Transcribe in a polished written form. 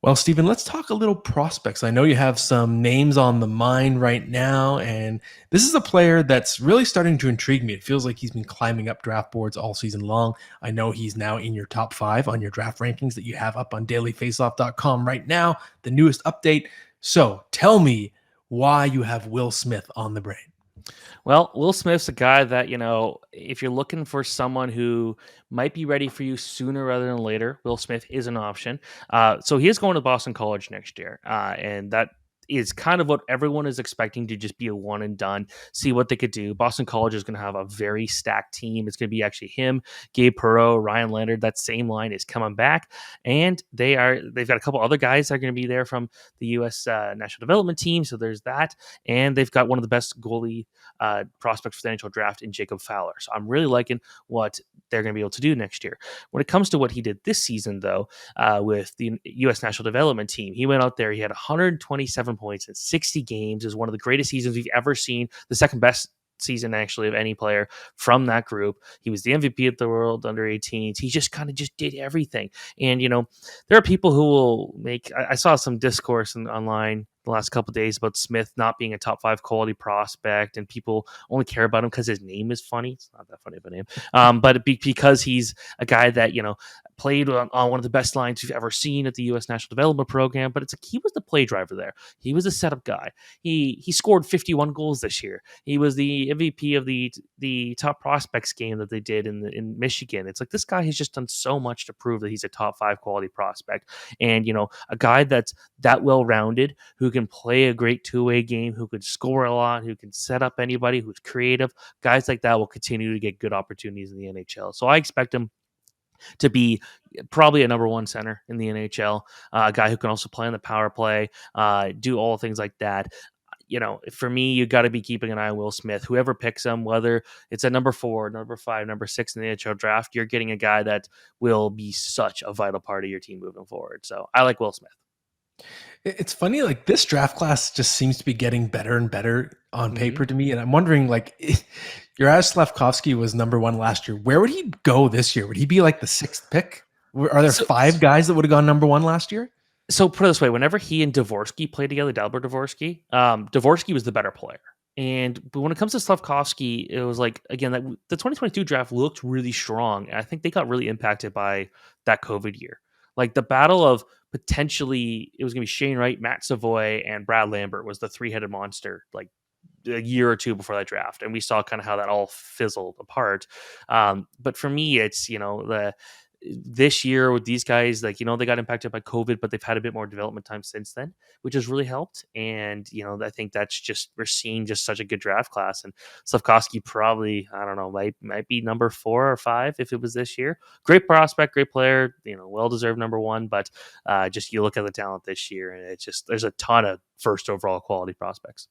Well, Stephen, let's talk a little prospects. I know you have some names on the mind right now, and this is a player that's really starting to intrigue me. It feels like he's been climbing up draft boards all season long. I know he's now in your top five on your draft rankings that you have up on dailyfaceoff.com right now, the newest update. So tell me why you have Will Smith on the brain. Well, Will Smith's a guy that, if you're looking for someone who might be ready for you sooner rather than later, Will Smith is an option. So he is going to Boston College next year. And that is kind of what everyone is expecting to just be a one and done, see what they could do. Boston College is going to have a very stacked team. It's going to be actually him, Gabe Perreault, Ryan Leonard. That same line is coming back. And they've got a couple other guys that are going to be there from the U.S. National Development Team. So there's that. And they've got one of the best goalie prospects for the NHL draft in Jacob Fowler. So I'm really liking what they're going to be able to do next year. When it comes to what he did this season, though, with the U.S. National Development Team, he went out there. He had 127 points in 60 games. Is one of the greatest seasons we've ever seen. The second best season actually of any player from that group. He was the MVP of the world under 18s. He just kind of just did everything. And there are people who will make. I saw some discourse online the last couple of days about Smith not being a top five quality prospect, and people only care about him because his name is funny. It's not that funny of a name, but because he's a guy that played on one of the best lines you've ever seen at the U.S. National Development Program. But he was the play driver there. He was a setup guy. He scored 51 goals this year. He was the MVP of the top prospects game that they did in Michigan. It's like this guy has just done so much to prove that he's a top five quality prospect, and a guy that's that well rounded, who can play a great two-way game, who could score a lot, who can set up anybody, who's creative. Guys like that will continue to get good opportunities in the NHL. So I expect him to be probably a number one center in the NHL, a guy who can also play on the power play, do all things like that. For me, you got to be keeping an eye on Will Smith. Whoever picks him, whether it's at number 4, number 5, number 6 in the NHL draft, you're getting a guy that will be such a vital part of your team moving forward. So I like Will Smith. It's funny, like this draft class just seems to be getting better and better on Mm-hmm. paper to me. And I'm wondering, like, Juraj Slavkovsky was number one last year. Where would he go this year? Would he be like the sixth pick? Are there So, five guys that would have gone number one last year? so put it this way: whenever he and Dvorsky played together, Dalibor Dvorsky, Dvorsky was the better player. But when it comes to Slavkovsky, it was like again that the 2022 draft looked really strong, and I think they got really impacted by that COVID year. Like the battle of potentially, it was going to be Shane Wright, Matt Savoy, and Brad Lambert was the three-headed monster. Like a year or two before that draft, and we saw kind of how that all fizzled apart. But for me, it's the this year with these guys, like they got impacted by COVID, but they've had a bit more development time since then, which has really helped. And I think that's just we're seeing just such a good draft class. And Slavkovsky probably, I don't know, might be number 4 or 5 if it was this year. Great prospect, great player, well deserved number 1. But just you look at the talent this year, and it's just there's a ton of first overall quality prospects.